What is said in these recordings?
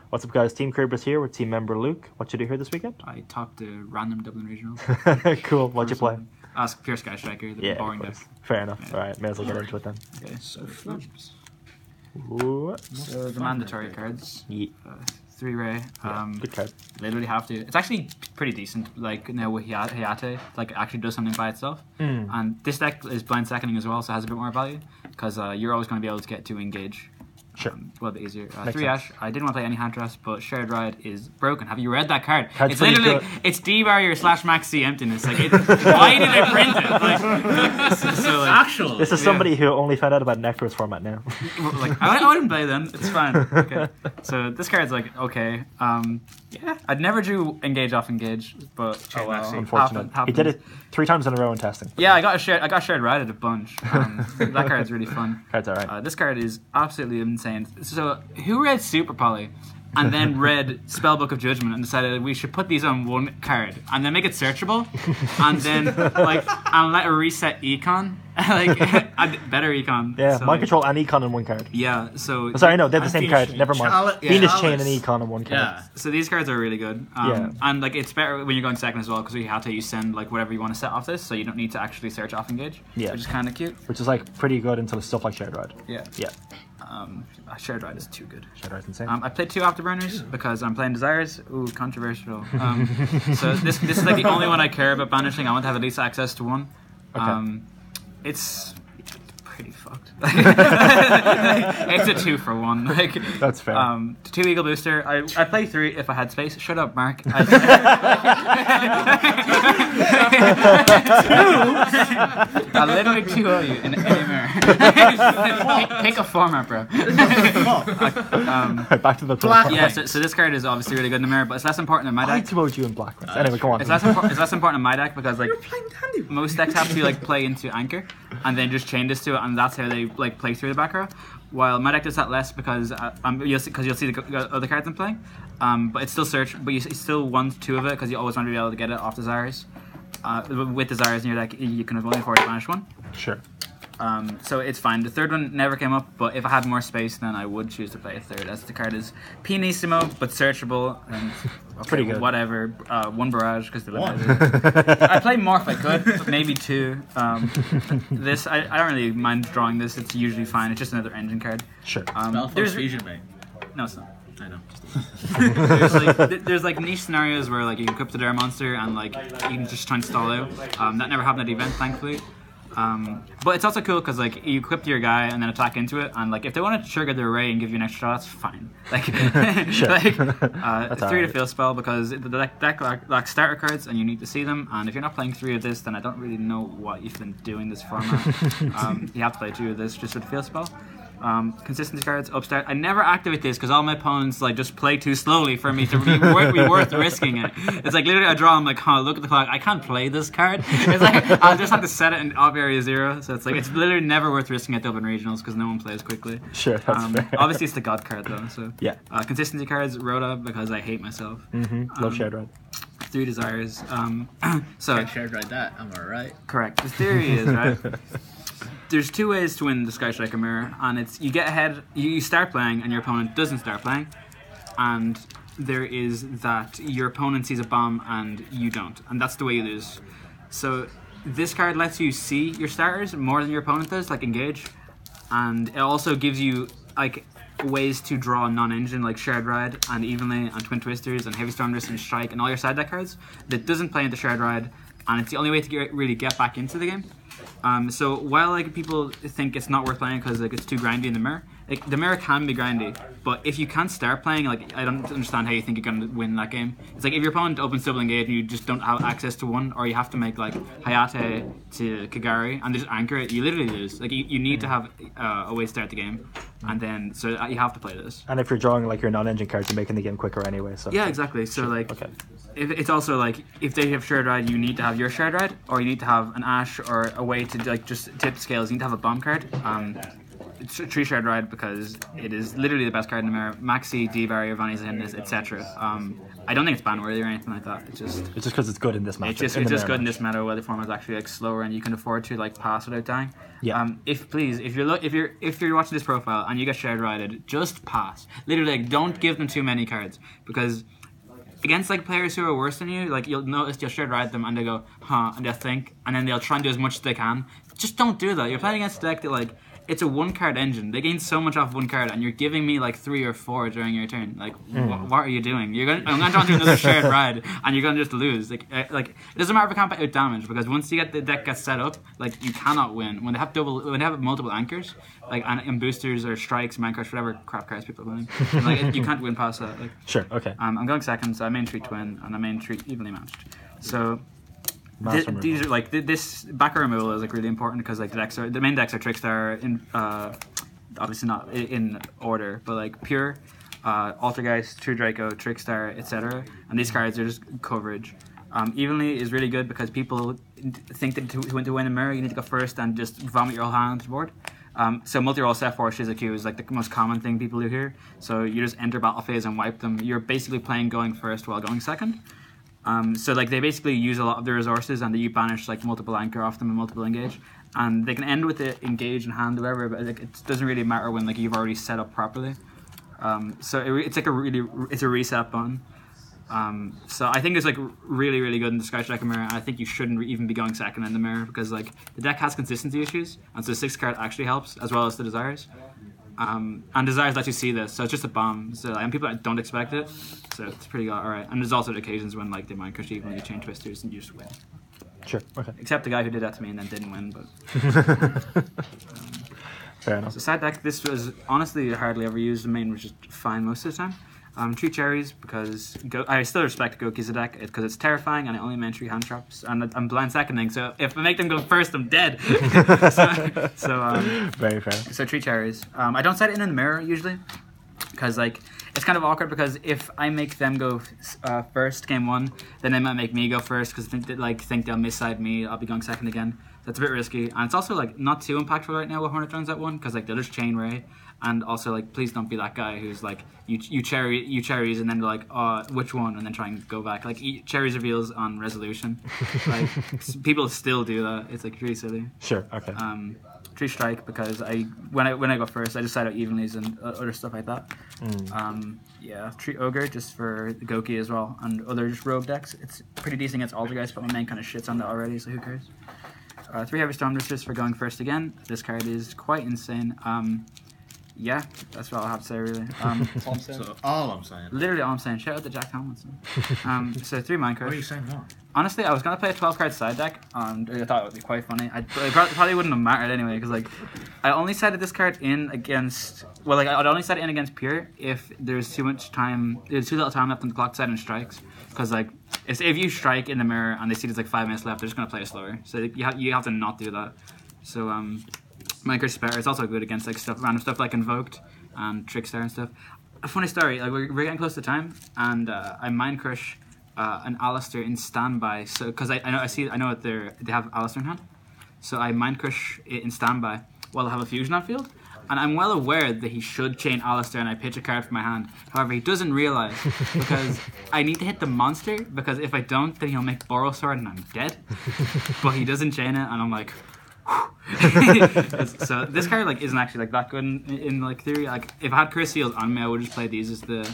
What's up, guys? Team Kuribrohs here with team member Luke. What you do here this weekend? I topped a random Dublin regionals. Cool. What'd you play? Ask Pure Sky Striker, the boring deck. Fair enough. Yeah. All right, may as well get into it then. Okay, so The mandatory cards. Yeah. 3 ray. Good card. Literally have to. It's actually pretty decent. Like now with Hayate, like actually does something by itself. And this deck is blind seconding as well, so it has a bit more value because you're always going to be able to get to engage. Sure. A little bit easier. 3 sense. Ash. I didn't want to play any hand trust, but Shared Ride is broken. Have you read that card? Card's It's pretty literally good. it's D barrier / maxi emptiness. Like, why did they print it? Like, so like, Actual. This is somebody who only found out about Nectar's format now. like I wouldn't play then. It's fine. Okay. So this card's like okay. Yeah. I'd never drew engage off engage, but oh well. Unfortunate. He did it 3 times in a row in testing. Yeah, I got shared ride at a bunch. That card's really fun. Card's alright. This card is absolutely insane. So who read Super Poly and then read Spellbook of Judgment and decided we should put these on one card and then make it searchable and then and let it reset econ like a better econ. Yeah, so, mind control and econ in one card. Yeah, so Sorry, no, they're the same card. Chain. Never mind. Venus Chain and econ in one card. Yeah. so these cards are really good. Yeah. And like it's better when you're going second as well because you have to send like whatever you want to set off this, so you don't need to actually search off engage. Yeah. Which is kind of cute. Which is like pretty good until stuff like Shared Ride. Yeah. Yeah. Shared Ride is too good. Shared Ride's insane. I played 2 Afterburners because I'm playing Desires. Ooh, controversial. So this is like the only one I care about banishing. I want to have at least access to one. Okay. It's pretty fucked. It's a 2 for 1. Like That's fair. 2 Eagle Booster. I play 3 if I had space. Shut up, Mark. I'll literally 2 of you in any mirror. Pick a format, bro. Back to the Black. Yeah, so this card is obviously really good in the mirror, but it's less important in my I deck. told you in black. Anyway, go on. It's less important in my deck because like most decks have to like play into Anchor and then just chain this to it, and that's how they like play through the back row. While my deck does that less because you'll see the other cards I'm playing. But it's still search, but you still want 2 of it because you always want to be able to get it off Desires. With Desires in your deck, you can only afford to banish 1. Sure. So it's fine. The 3rd one never came up, but if I had more space, then I would choose to play a 3rd. As the card is pianissimo, but searchable, and okay, pretty good. Whatever. 1 barrage because the limit. I play more if I could, but maybe 2. This I don't really mind drawing this. It's usually fine. It's just another engine card. Sure. There's Fusion Mate. No, it's not. I know. there's like niche scenarios where like you can equip the Dare monster and like you can just try and stall out. That never happened at the event, thankfully. But it's also cool because like you equip your guy and then attack into it, and like if they want to trigger the array and give you an extra shot, that's fine. Like, Sure. like 3 alright. to fill spell because the deck lacks starter cards and you need to see them. And if you're not playing 3 of this, then I don't really know what you've been doing this format. You have to play 2 of this just with the field spell. Consistency cards, upstart. I never activate this because all my opponents like just play too slowly for me to be worth risking it. It's like literally I draw, I'm like, oh, look at the clock, I can't play this card. It's like I'll just have to set it in op area 0. So it's like it's literally never worth risking at Dublin regionals because no one plays quickly. Sure, that's fair. Obviously it's the god card though. So Yeah. Consistency cards, Rhoda because I hate myself. Love Shared Ride. 3 Desires. So Can't Shared Ride that. Am I right? correct. The theory is right. There's 2 ways to win the Sky Striker mirror, and it's you get ahead, you start playing, and your opponent doesn't start playing, and there is that your opponent sees a bomb and you don't, and that's the way you lose. So this card lets you see your starters more than your opponent does, like engage, and it also gives you like ways to draw non-engine like Shared Ride and Evenly and Twin Twisters and Heavy Stormers and Strike and all your side deck cards that doesn't play into Shared Ride, and it's the only way to really get back into the game. So while like people think it's not worth playing because like it's too grindy in the mirror, like the mirror can be grindy, but if you can't start playing, like I don't understand how you think you're gonna win that game. It's like if your opponent opens double engage and you just don't have access to 1, or you have to make like Hayate to Kagari and just anchor it, you literally lose. Like you need to have a way to start the game, and then so you have to play this. And if you're drawing like your non-engine cards, you're making the game quicker anyway. So Yeah, exactly. So like, okay. it's also like if they have Shared Ride, you need to have your Shared Ride, or you need to have an Ash or a way to like just tip the scales. You need to have a bomb card. Tree Shard Ride because it is literally the best card in the mirror. Maxi, D-Barrier, Vanity's Hindness, etc. I don't think it's ban worthy or anything like that. It's just because it's good in this match. It's just good in this meta where the format is actually like slower and you can afford to like pass without dying. Yeah. If you're watching this profile and you get Shard Rided, just pass. Literally, like, don't give them too many cards because against like players who are worse than you, like you'll notice you'll Shard Ride them and they go, huh, and they'll think, and then they'll try and do as much as they can. Just don't do that. You're playing against a deck that like it's a 1-card engine. They gain so much off 1 card, and you're giving me like 3 or 4 during your turn. Like, what are you doing? I'm going to try and do another Shared Ride, and you're going to just lose. Like it doesn't matter if it can't out damage because once the deck gets set up, like you cannot win when they have multiple anchors, like and boosters or strikes, man crush, whatever crap cards people are playing. Like you can't win past that. Like, sure, okay. I'm going second, so I main treat twin, and I main treat evenly matched. So. These are like this backer removal is like really important because like the main decks are Trickstar in obviously not in order, but like Pure, Altergeist, True Draco, Trickstar, etc. And these cards are just coverage. Evenly is really good because people think that to win a mirror you need to go first and just vomit your whole hand onto the board. So multi-roll Set Force Shizuku is like the most common thing people do here. So you just enter battle phase and wipe them. You're basically playing going first while going second. So like they basically use a lot of their resources and you banish like multiple anchor off them and multiple engage, and they can end with it engage and hand whatever, but like, it doesn't really matter when like you've already set up properly. So it's like it's a reset button. So I think it's like really good in the Sky Striker mirror, and I think you shouldn't even be going second in the mirror because like the deck has consistency issues, and so 6 card actually helps as well as the Desires. And Desires let you see this, so it's just a bomb. So and people don't expect it, so it's pretty good. All right, and there's also occasions when like they mind crush even when you chain twisters and you just win. Sure. Okay. Except the guy who did that to me and then didn't win, but. Fair enough. So side deck, this was honestly hardly ever used. The main was just fine most of the time. 3 cherries because I still respect Goki as a deck because it's terrifying and I only main 3 hand traps and I'm blind seconding, so if I make them go first I'm dead. Very fair. So 3 cherries. I don't set it in the mirror usually because like it's kind of awkward because if I make them go first game 1, then they might make me go first because think they'll misside me. I'll be going second again. That's a bit risky, and it's also like not too impactful right now with Hornet Drones at 1 because like they'll just chain Ray. And also, like, please don't be that guy who's like, you cherries, and then they're like, oh, which one? And then try and go back. Like, cherries reveals on resolution. Like, people still do that. It's like really silly. Sure. Okay. Tree Strike because when I go first, I just side out evenlies and other stuff like that. Yeah, Tree Ogre just for the Goki as well, and other just rogue decks. It's pretty decent against Altergeist, but my main kind of shits on that already, so who cares? 3 Heavy Stormdressers for going first again. This card is quite insane. Yeah, that's what I'll have to say, really. So all I'm saying. Literally all I'm saying. Shout out to Jack Tomlinson. So 3 Minecraft. What are you saying more? Honestly, I was going to play a 12-card side deck, and I thought it would be quite funny. It probably wouldn't have mattered anyway, because like, I only sided this card in against... Well, like, I'd only side it in against Pure if there's too much time... There's too little time left on the clock to side in strikes. Because, like, if you strike in the mirror and they see there's like 5 minutes left, they're just going to play it slower. So you have to not do that. So, Minecraft Spare is also good against like random stuff like Invoked and Trickstar and stuff. A funny story, like we're getting close to time, and I Mind Crush an Alistair in standby. So because I know that they have Alistair in hand, so I Mind Crush it in standby while I have a fusion on field. And I'm well aware that he should chain Alistair and I pitch a card from my hand. However, he doesn't realize because I need to hit the monster because if I don't, then he'll make Boros Sword and I'm dead. But he doesn't chain it, and I'm like. So this card like isn't actually like that good in like theory. Like if I had Curse Seals on me, I would just play these as the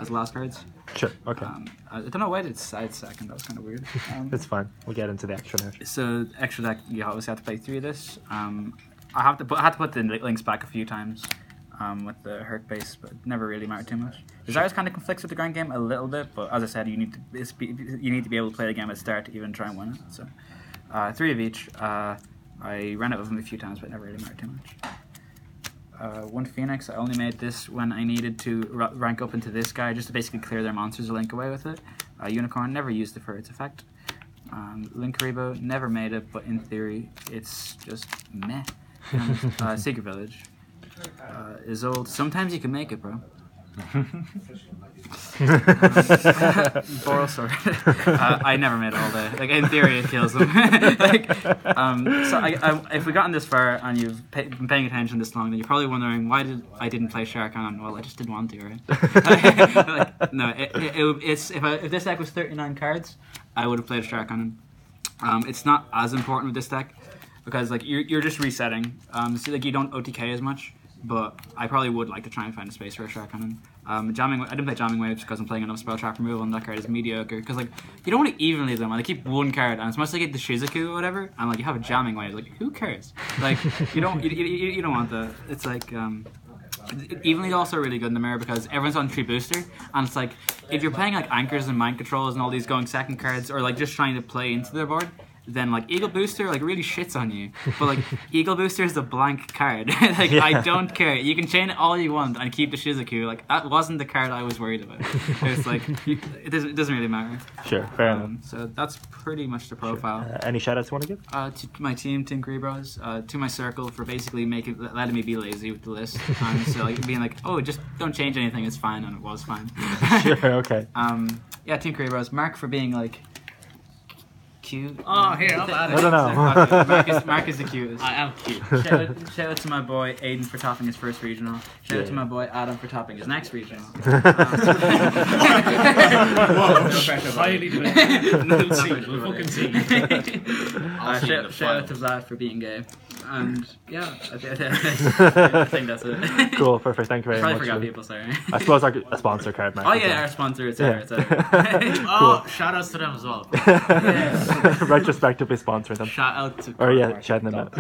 last cards. Sure. Okay. I don't know why I did side second. That was kind of weird. It's fine. We'll get into the extra deck. So extra deck, you obviously have to play 3 of this. I had to put the links back a few times with the Herc base, but it never really mattered too much. Desires kind of conflicts with the grind game a little bit, but as I said, you need to be able to play the game at start to even try and win it. So 3 of each. I ran out of them a few times, but it never really mattered too much. 1 Phoenix, I only made this when I needed to rank up into this guy, just to basically clear their monsters a link away with it. Unicorn, never used it for its effect. Link Kuriboh, never made it, but in theory, it's just meh. Secret Village is old. Sometimes you can make it, bro. Boral sword. I never made it all day. Like in theory, it kills them. If we've gotten this far and you've been paying attention this long, then you're probably wondering why I didn't play Shark Cannon. Well, I just didn't want to, right? No. If this deck was 39 cards, I would have played Shark Cannon. It's not as important with this deck because like you're just resetting. So like you don't OTK as much. But I probably would like to try and find a space for a Shark Cannon. I didn't play Jamming Waves because I'm playing enough spell trap removal and that card is mediocre. Because like you don't want to evenly them. They keep one card and it's mostly like the Shizuku or whatever. And like you have a Jamming Wave. Like who cares? Like you don't want that. It's like evenly also really good in the mirror because everyone's on Tree Booster and it's like if you're playing like Anchors and Mind Controls and all these going second cards or like just trying to play into their board. Then like Eagle Booster like really shits on you, but like Eagle Booster is a blank card. Like yeah. I don't care. You can chain it all you want and keep the Shizuku. Like that wasn't the card I was worried about. It's like it doesn't really matter. Sure, fair enough. So that's pretty much the profile. Sure. Any shout outs you want to give? To my team, Team Kuribrohs, to my circle for basically letting me be lazy with the list. So like being like, oh, just don't change anything. It's fine, and it was fine. Sure, okay. Yeah, Team Kuribrohs. Mark for being like. Cute. Oh, here, I'm at it. I don't know. Mark is the cutest. I am cute. Shout out to my boy Aiden for topping his first regional. Shout out to my boy Adam for topping his next regional. Whoa, no pressure. Highly We'll see. We'll fucking see. Shout out to Vlad for being gay. And yeah, I think that's it. Cool, perfect. Thank you very much. Probably forgot people, sorry. I suppose a sponsor card, Mark. Oh yeah, our sponsor, etc. Oh, shout outs to them as well. Retrospectively sponsoring them. Shout out to shouting them out.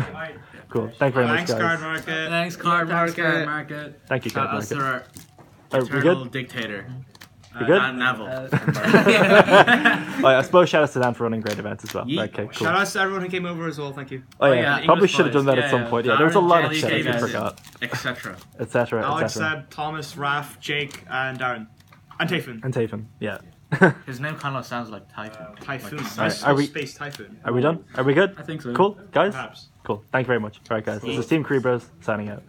Cool. Thank you very much, Thanks, guys. Card Market. Thanks, Card Market. Thank you, Card Shout outs Market. to our Are we eternal good? dictator. We good? Dan Neville. I suppose shout outs to Dan for running great events as well. Okay, cool. Shout outs to everyone who came over as well, thank you. Oh yeah, probably should have done that at some point. Yeah, there was a lot of Jelly shit I Davis, forgot. etc. Etc. Alex, Seb, Thomas, Raf, Jake, and Darren. And Typhoon. And Taven, yeah. His name kind of sounds like Typhoon. Typhoon. Right, are we- Space Typhoon. Are we done? Are we good? I think so. Cool, guys? Perhaps. Cool. Thank you very much. Alright guys, this is Team Kuribrohs signing out.